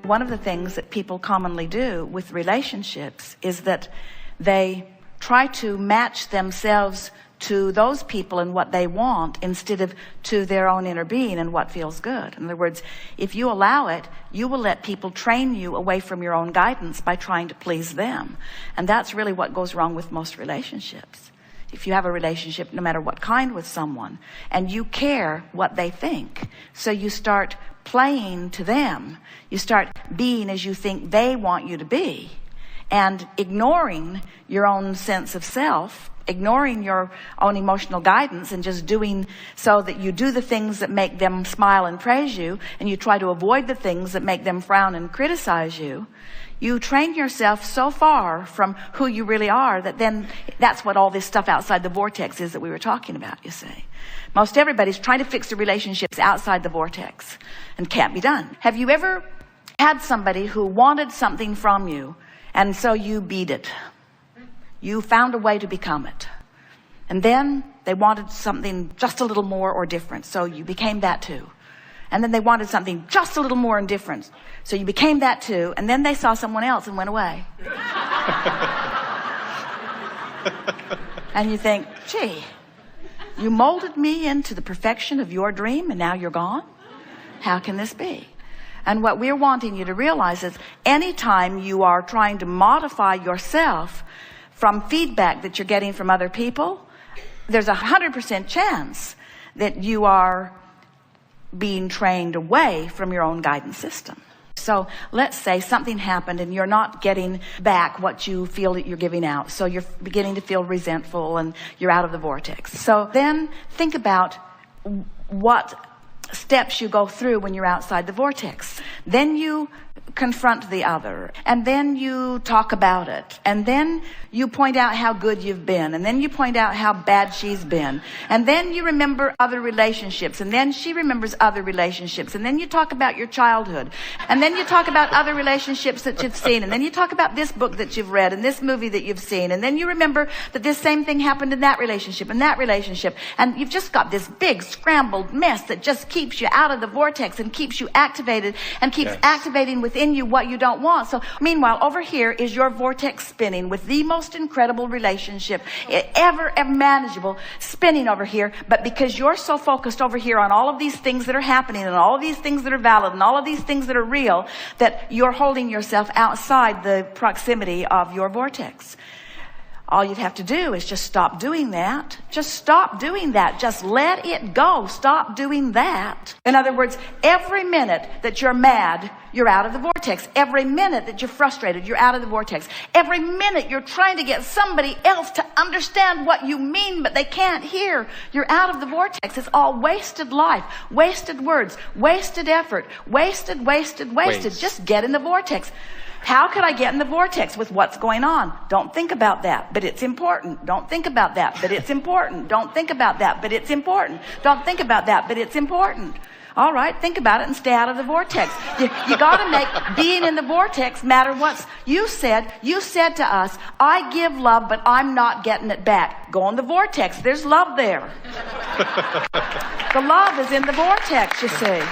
One of the things that people commonly do with relationships is that they try to match themselves to those people and what they want instead of to their own inner being and what feels good. In other words, if you allow it, you will let people train you away from your own guidance by trying to please them. And that's really what goes wrong with most relationships. If you have a relationship, no matter what kind, with someone, and you care what they think, so you start playing to them, you start being as you think they want you to be, and ignoring your own sense of self, ignoring your own emotional guidance, and just doing so that you do the things that make them smile and praise you, and you try to avoid the things that make them frown and criticize you. You train yourself so far from who you really are that then that's what all this stuff outside the vortex is that we were talking about, you see. Most everybody's trying to fix the relationships outside the vortex and can't be done. Have you ever had somebody who wanted something from you, and so you beat it? You found a way to become it. And then they wanted something just a little more or different, so you became that too. And then they wanted something just a little more and different, so you became that too. And then they saw someone else and went away. And you think, gee, you molded me into the perfection of your dream and now you're gone? How can this be? And what we're wanting you to realize is anytime you are trying to modify yourself from feedback that you're getting from other people, there's 100% chance that you are being trained away from your own guidance system. So let's say something happened and you're not getting back what you feel that you're giving out. So you're beginning to feel resentful and you're out of the vortex. So then think about what steps you go through when you're outside the vortex. Then you confront the other, and then you talk about it, and then you point out how good you've been, and then you point out how bad she's been, and then you remember other relationships, and then she remembers other relationships, and then you talk about your childhood, and then you talk about other relationships that you've seen, and then you talk about this book that you've read and this movie that you've seen, and then you remember that this same thing happened in that relationship and that relationship, and you've just got this big scrambled mess that just keeps you out of the vortex and keeps you activated and keeps activating within you what you don't want. So meanwhile, over here is your vortex spinning with the most incredible relationship ever manageable, spinning over here. But because you're so focused over here on all of these things that are happening and all of these things that are valid and all of these things that are real, that you're holding yourself outside the proximity of your vortex. All you'd have to do is just stop doing that. Just stop doing that. Just let it go. Stop doing that. In other words, every minute that you're mad, you're out of the vortex. Every minute that you're frustrated, you're out of the vortex. Every minute you're trying to get somebody else to understand what you mean, but they can't hear, you're out of the vortex. It's all wasted life, wasted words, wasted effort, wasted. Just get in the vortex. How could I get in the vortex with what's going on? Don't think about that, but it's important. Don't think about that, but it's important. Don't think about that, but it's important. Don't think about that, but it's important. All right, think about it and stay out of the vortex. You got to make being in the vortex matter. What's you said to us, I give love, but I'm not getting it back. Go in the vortex. There's love there. The love is in the vortex, you see.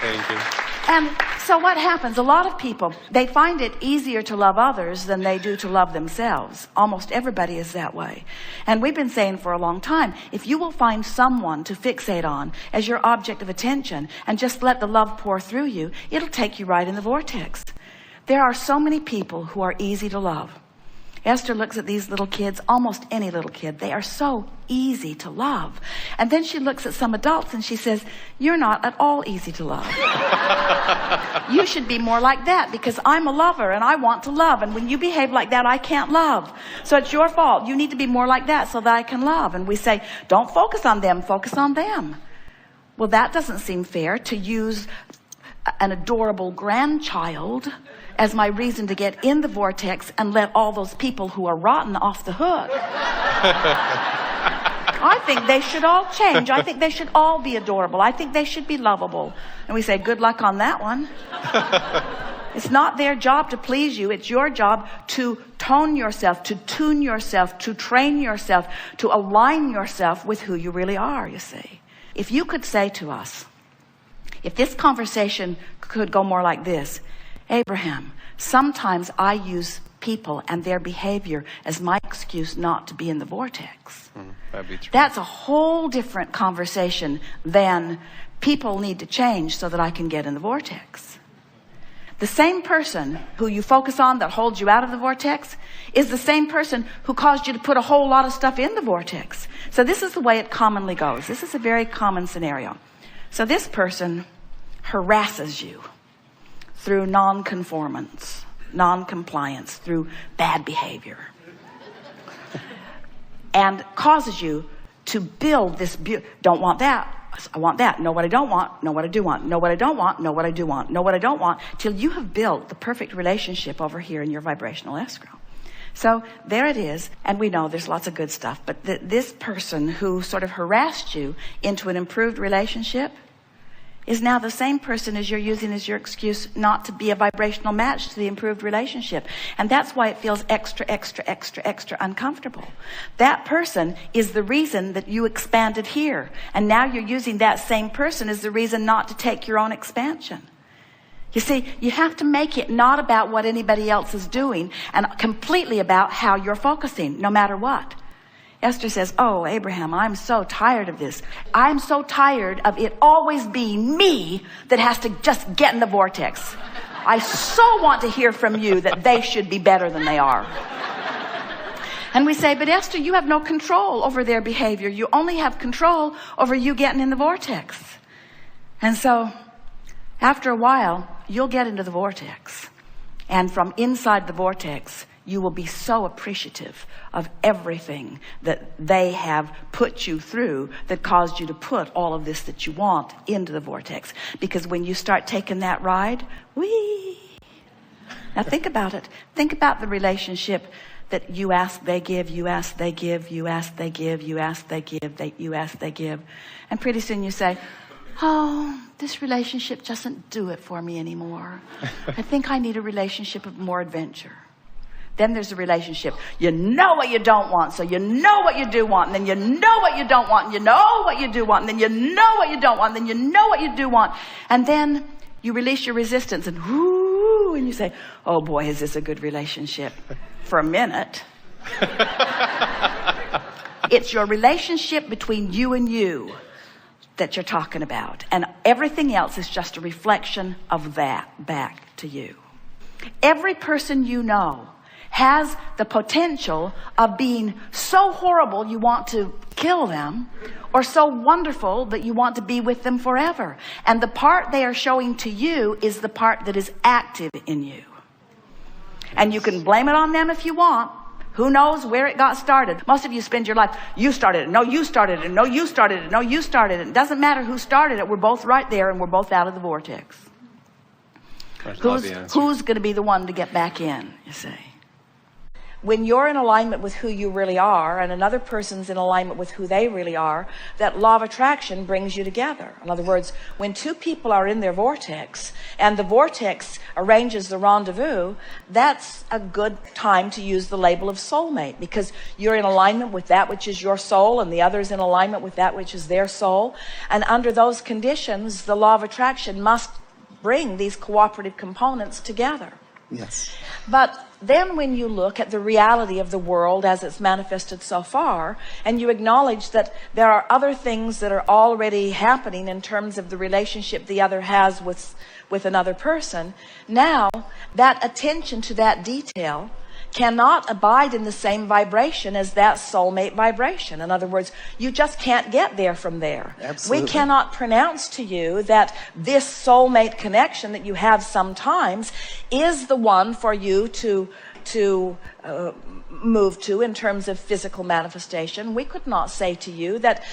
Thank you. And so what happens? A lot of people, they find it easier to love others than they do to love themselves. Almost everybody is that way. And we've been saying for a long time, if you will find someone to fixate on as your object of attention and just let the love pour through you, it'll take you right in the vortex. There are so many people who are easy to love. Esther looks at these little kids, almost any little kid. They are so easy to love. And then she looks at some adults and she says, you're not at all easy to love. You should be more like that because I'm a lover and I want to love. And when you behave like that, I can't love. So it's your fault. You need to be more like that so that I can love. And we say, don't focus on them, focus on them. Well, that doesn't seem fair to use an adorable grandchild as my reason to get in the vortex and let all those people who are rotten off the hook. I think they should all change. I think they should all be adorable. I think they should be lovable. And we say, good luck on that one. It's not their job to please you. It's your job to tone yourself, to tune yourself, to train yourself, to align yourself with who you really are, you see. If you could say to us, if this conversation could go more like this, Abraham, sometimes I use people and their behavior as my excuse not to be in the vortex. That'd be true. That's a whole different conversation than people need to change so that I can get in the vortex. The same person who you focus on that holds you out of the vortex is the same person who caused you to put a whole lot of stuff in the vortex. So this is the way it commonly goes. This is a very common scenario. So this person harasses you through non-conformance, non-compliance, through bad behavior, and causes you to build this, don't want that, I want that, know what I don't want, know what I do want, know what I don't want, know what I do want, know what I don't want, till you have built the perfect relationship over here in your vibrational escrow. So there it is, and we know there's lots of good stuff, but this person who sort of harassed you into an improved relationship is now the same person as you're using as your excuse not to be a vibrational match to the improved relationship. And that's why it feels extra uncomfortable. That person is the reason that you expanded here. And now you're using that same person as the reason not to take your own expansion. You see, you have to make it not about what anybody else is doing and completely about how you're focusing, no matter what. Esther says, oh, Abraham, I'm so tired of this. I'm so tired of it always being me that has to just get in the vortex. I so want to hear from you that they should be better than they are. And we say, but Esther, you have no control over their behavior. You only have control over you getting in the vortex. And so after a while, you'll get into the vortex. And from inside the vortex, you will be so appreciative of everything that they have put you through that caused you to put all of this that you want into the vortex. Because when you start taking that ride, whee! Now think about it. Think about the relationship that you ask, they give, you ask, they give, you ask, they give, you ask, they give, you ask, they give. And pretty soon you say, oh, this relationship doesn't do it for me anymore. I think I need a relationship of more adventure. Then there's a relationship. You know what you don't want, so you know what you do want, and then you know what you don't want, and you know what you do want, and then you know what you don't want, and then you know what you do want. And then you release your resistance, and whoo, and you say, oh boy, is this a good relationship? For a minute. It's your relationship between you and you that you're talking about. And everything else is just a reflection of that back to you. Every person you know has the potential of being so horrible you want to kill them, or so wonderful that you want to be with them forever. And the part they are showing to you is the part that is active in you. And you can blame it on them if you want. Who knows where it got started? Most of you spend your life, you started it, no, you started it, no, you started it, no, you started it. It doesn't matter who started it. We're both right there, and we're both out of the vortex. Who's going to be the one to get back in, you see? When you're in alignment with who you really are, and another person's in alignment with who they really are, that law of attraction brings you together. In other words, when two people are in their vortex, and the vortex arranges the rendezvous, that's a good time to use the label of soulmate, because you're in alignment with that which is your soul, and the other's in alignment with that which is their soul. And under those conditions, the law of attraction must bring these cooperative components together. Yes. But then when you look at the reality of the world as it's manifested so far, and you acknowledge that there are other things that are already happening in terms of the relationship the other has with another person, now that attention to that detail cannot abide in the same vibration as that soulmate vibration. In other words, you just can't get there from there. Absolutely. We cannot pronounce to you that this soulmate connection that you have sometimes is the one for you to move to in terms of physical manifestation. We could not say to you that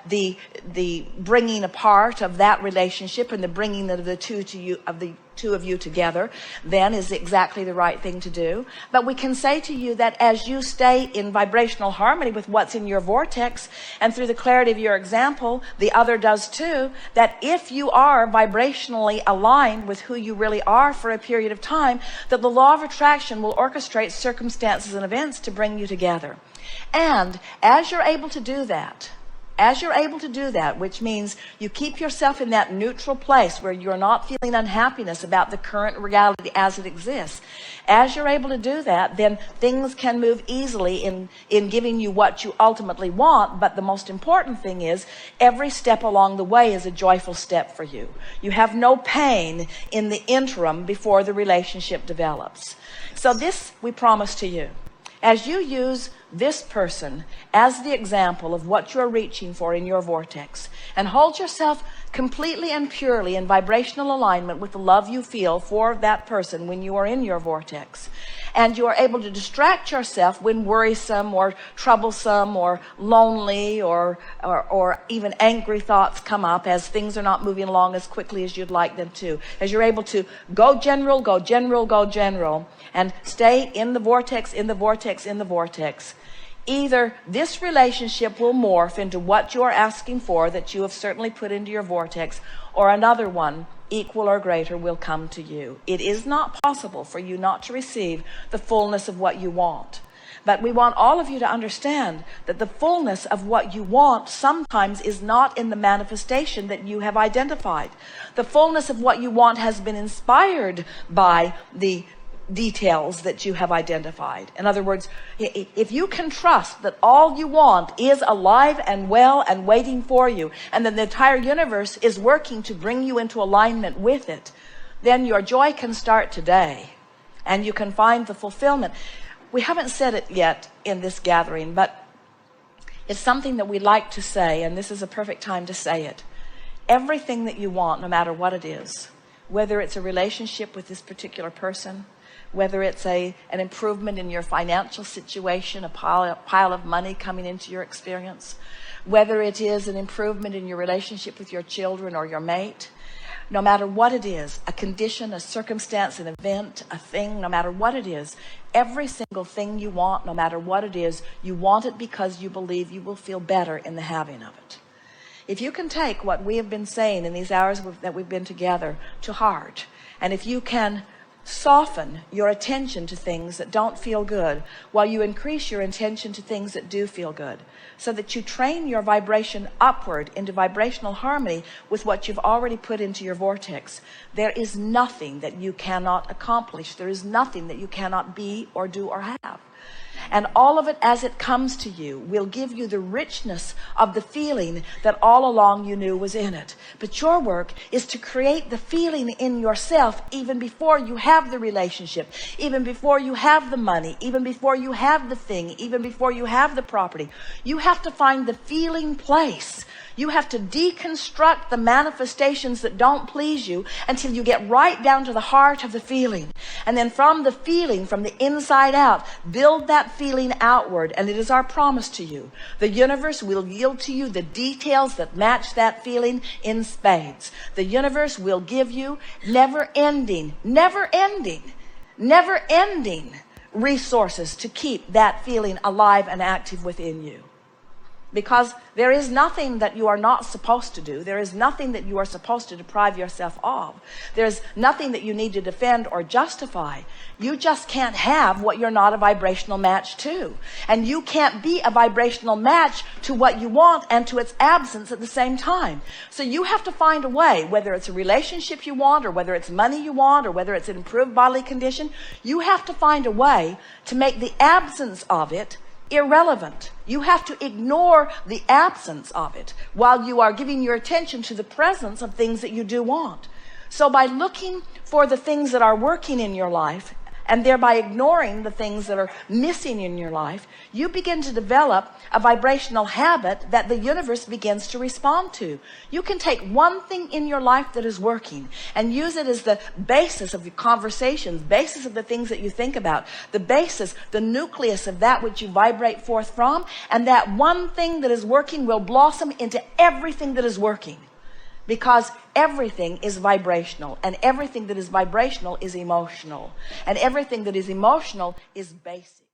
the bringing apart of that relationship and the bringing of the two of you together then is exactly the right thing to do. But we can say to you that as you stay in vibrational harmony with what's in your vortex, and through the clarity of your example, the other does too, that if you are vibrationally aligned with who you really are for a period of time, that the law of attraction will orchestrate circumstances and events to bring you together. And as you're able to do that, As you're able to do that, which means you keep yourself in that neutral place where you're not feeling unhappiness about the current reality as it exists, as you're able to do that, then things can move easily in giving you what you ultimately want. But the most important thing is every step along the way is a joyful step for you. You have no pain in the interim before the relationship develops. So this we promise to you. As you use this person as the example of what you're reaching for in your vortex, and hold yourself completely and purely in vibrational alignment with the love you feel for that person when you are in your vortex, and you are able to distract yourself when worrisome or troublesome or lonely or even angry thoughts come up as things are not moving along as quickly as you'd like them to. As you're able to go general, go general, go general, and stay in the vortex, in the vortex, in the vortex, either this relationship will morph into what you're asking for that you have certainly put into your vortex, or another one equal or greater will come to you. It is not possible for you not to receive the fullness of what you want. But we want all of you to understand that the fullness of what you want sometimes is not in the manifestation that you have identified. The fullness of what you want has been inspired by the details that you have identified. In other words, if you can trust that all you want is alive and well and waiting for you, and that the entire universe is working to bring you into alignment with it, then your joy can start today, and you can find the fulfillment. We haven't said it yet in this gathering, but it's something that we like to say, and this is a perfect time to say it. Everything that you want, no matter what it is, whether it's a relationship with this particular person, whether it's an improvement in your financial situation, a pile of money coming into your experience, whether it is an improvement in your relationship with your children or your mate, no matter what it is, a condition, a circumstance, an event, a thing, no matter what it is, every single thing you want, no matter what it is, you want it because you believe you will feel better in the having of it. If you can take what we have been saying in these hours that we've been together to heart, and if you can soften your attention to things that don't feel good while you increase your attention to things that do feel good, so that you train your vibration upward into vibrational harmony with what you've already put into your vortex, there is nothing that you cannot accomplish. There is nothing that you cannot be or do or have. And all of it as it comes to you will give you the richness of the feeling that all along you knew was in it. But your work is to create the feeling in yourself even before you have the relationship, even before you have the money, even before you have the thing, even before you have the property. You have to find the feeling place. You have to deconstruct the manifestations that don't please you until you get right down to the heart of the feeling. And then from the feeling, from the inside out, build that feeling outward. And it is our promise to you. The universe will yield to you the details that match that feeling in spades. The universe will give you never-ending resources to keep that feeling alive and active within you. Because there is nothing that you are not supposed to do. There is nothing that you are supposed to deprive yourself of. There's nothing that you need to defend or justify. You just can't have what you're not a vibrational match to. And you can't be a vibrational match to what you want and to its absence at the same time. So you have to find a way, whether it's a relationship you want, or whether it's money you want, or whether it's an improved bodily condition, you have to find a way to make the absence of it irrelevant. You have to ignore the absence of it while you are giving your attention to the presence of things that you do want. So by looking for the things that are working in your life and thereby ignoring the things that are missing in your life, you begin to develop a vibrational habit that the universe begins to respond to. You can take one thing in your life that is working and use it as the basis of your conversations, basis of the things that you think about, the basis, the nucleus of that which you vibrate forth from, and that one thing that is working will blossom into everything that is working. Because everything is vibrational, and everything that is vibrational is emotional, and everything that is emotional is basic.